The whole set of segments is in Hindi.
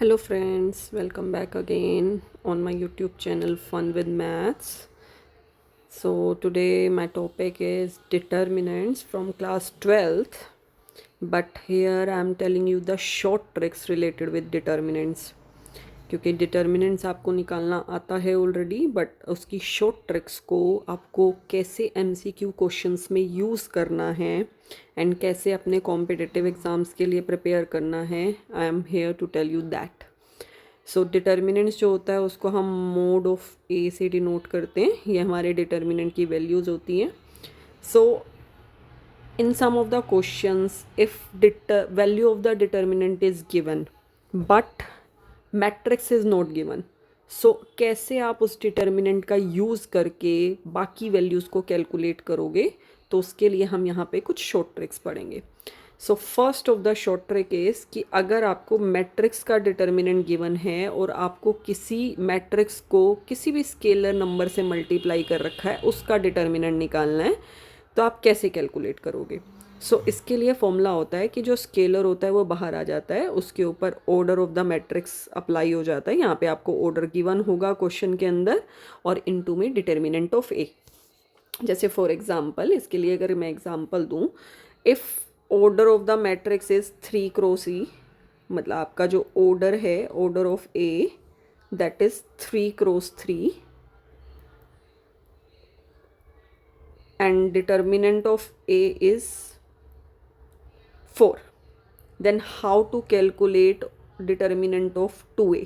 Hello friends, welcome back again on my YouTube channel Fun with Maths. So today my topic is determinants from class 12th, but here I am telling you the short tricks related with determinants. क्योंकि डिटर्मिनेंट्स आपको निकालना आता है ऑलरेडी, बट उसकी शॉर्ट ट्रिक्स को आपको कैसे एमसीक्यू क्वेश्चंस में यूज़ करना है एंड कैसे अपने कॉम्पिटिटिव एग्ज़ाम्स के लिए प्रिपेयर करना है, I am here to tell you that. So determinants जो होता है उसको हम मोड ऑफ ए से डिनोट करते हैं. ये हमारे डिटर्मिनेंट की वैल्यूज़ होती हैं. सो in some of the questions, if value of the determinant is given but matrix is not given, so कैसे आप उस डिटर्मिनेंट का यूज़ करके बाकी वैल्यूज़ को कैलकुलेट करोगे, तो उसके लिए हम यहाँ पे कुछ शॉर्ट ट्रिक्स पढ़ेंगे. So first of the short trick is कि अगर आपको मैट्रिक्स का डिटर्मिनेंट गिवन है और आपको किसी मैट्रिक्स को किसी भी स्केलर नंबर से मल्टीप्लाई कर रखा है, उसका डिटर्मिनेंट निकालना है, तो आप कैसे कैलकुलेट करोगे. इसके लिए फॉर्मूला होता है कि जो स्केलर होता है वो बाहर आ जाता है, उसके ऊपर order of the matrix apply हो जाता है. यहाँ पे आपको ऑर्डर गिवन होगा क्वेश्चन के अंदर और इनटू में डिटर्मिनेंट ऑफ ए. जैसे फॉर एग्जांपल, इसके लिए अगर मैं एग्जांपल दूँ, if order of the matrix is 3 cross E, मतलब आपका जो ऑर्डर है, order of A, that is 3 cross 3 and determinant of A is 4. Then how to calculate determinant of 2A?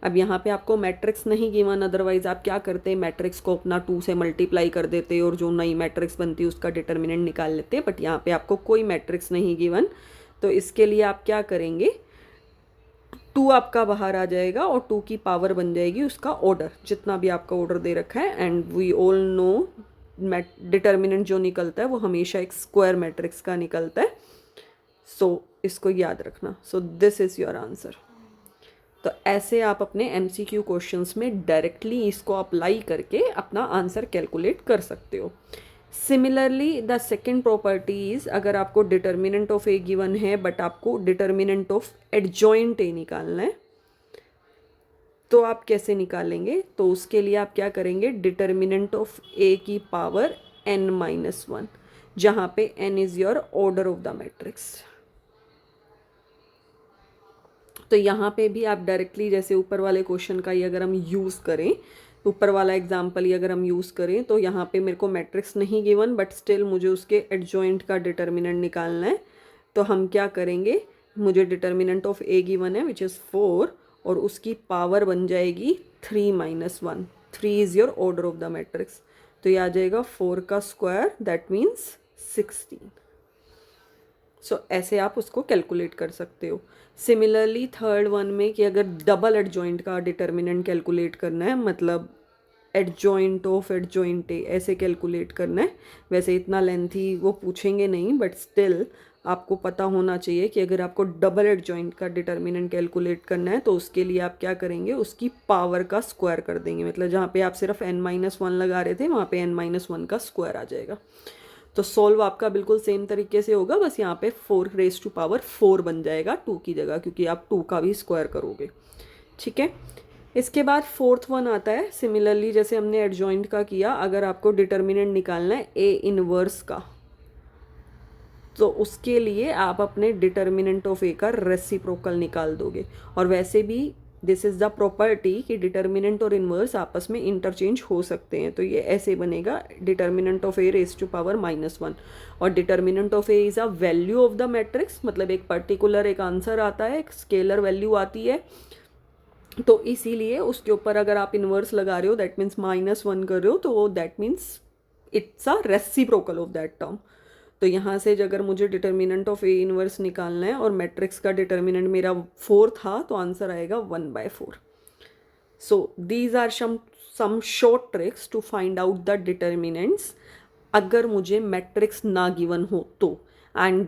अब यहाँ पे आपको मैट्रिक्स नहीं गिवन, अदरवाइज आप क्या करते, मैट्रिक्स को अपना 2 से मल्टीप्लाई कर देते और जो नई मैट्रिक्स बनती है उसका डिटर्मिनेंट निकाल लेते. बट यहाँ पे आपको कोई मैट्रिक्स नहीं गिवन, तो इसके लिए आप क्या करेंगे, 2 आपका बाहर आ जाएगा और 2 की पावर बन जाएगी उसका ऑर्डर, जितना भी आपका ऑर्डर दे रखा है. And we all know determinant जो निकलता है वो हमेशा एक स्क्वायर मैट्रिक्स का निकलता है. इसको याद रखना. This is your answer. तो ऐसे आप अपने एमसीक्यू क्वेश्चंस में डायरेक्टली इसको अप्लाई करके अपना आंसर कैलकुलेट कर सकते हो. Similarly the second property is, अगर आपको डिटर्मिनेंट ऑफ ए गिवन है बट आपको डिटर्मिनेंट ऑफ एडजॉइंट ए निकालना है, तो आप कैसे निकालेंगे. तो उसके लिए आप क्या करेंगे, डिटर्मिनेंट ऑफ ए की पावर n-1, जहाँ पे n is your order of the matrix. तो यहाँ पे भी आप डायरेक्टली, जैसे ऊपर वाले क्वेश्चन का ही अगर हम यूज़ करें, ऊपर वाला एग्जाम्पल ही अगर हम यूज़ करें, तो यहाँ पे मेरे को मैट्रिक्स नहीं गिवन बट स्टिल मुझे उसके एडजॉइंट का डिटर्मिनेंट निकालना है. तो हम क्या करेंगे, मुझे डिटर्मिनेंट ऑफ ए गिवन है विच इज़ 4 और उसकी पावर बन जाएगी 3-1. 3 is your order of the matrix, तो ये आ जाएगा 4 का स्क्वायर, दैट मीन्स 16. ऐसे आप उसको कैलकुलेट कर सकते हो. सिमिलरली थर्ड वन में कि अगर डबल एडजॉइंट का डिटर्मिनेंट कैलकुलेट करना है, मतलब एडजॉइंट ऑफ एडजॉइंट ए ऐसे कैलकुलेट करना है. वैसे इतना लेंथी वो पूछेंगे नहीं, बट स्टिल आपको पता होना चाहिए कि अगर आपको डबल एडजॉइंट का डिटर्मिनेंट कैलकुलेट करना है तो उसके लिए आप क्या करेंगे, उसकी पावर का स्क्वायर कर देंगे. मतलब जहाँ पे आप सिर्फ n-1 लगा रहे थे, वहाँ पे n-1 का स्क्वायर आ जाएगा. तो सॉल्व आपका बिल्कुल सेम तरीके से होगा, बस यहाँ पे 4 बन जाएगा 2 की जगह, क्योंकि आप 2 का भी स्क्वायर करोगे. ठीक है. इसके बाद फोर्थ वन आता है. सिमिलरली जैसे हमने एडजॉइंट का किया, अगर आपको डिटर्मिनेंट निकालना है ए इनवर्स का, तो उसके लिए आप अपने डिटर्मिनेंट ऑफ ए का रेसिप्रोकल निकाल दोगे. और वैसे भी दिस इज़ द प्रॉपर्टी कि डिटर्मिनेंट और इनवर्स आपस में इंटरचेंज हो सकते हैं. तो ये ऐसे बनेगा, determinant of A raise to power -1 और determinant of A is a value of the matrix. मतलब एक पर्टिकुलर एक आंसर आता है, एक स्केलर वैल्यू आती है, तो इसीलिए उसके ऊपर अगर आप इनवर्स लगा रहे हो, दैट मीन्स -1 कर रहे हो, तो that means it's a reciprocal of that term. तो यहाँ से अगर मुझे डिटर्मिनेंट ऑफ ए इनवर्स निकालना है और मैट्रिक्स का डिटर्मिनेंट मेरा 4 था, तो आंसर आएगा 1/4. These are some short tricks to find out the determinants अगर मुझे मैट्रिक्स ना गिवन हो तो. And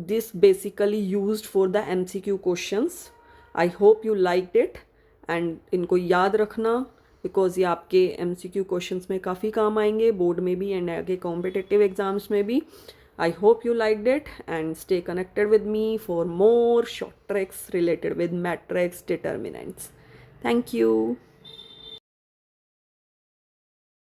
this basically used for the MCQ questions. I hope you liked it and इनको याद रखना, बिकॉज ये आपके MCQ क्वेश्चंस में काफ़ी काम आएंगे, बोर्ड में भी एंड आगे कॉम्पिटिटिव एग्जाम्स में भी. I hope you liked it and stay connected with me for more short tricks related with matrix determinants. Thank you.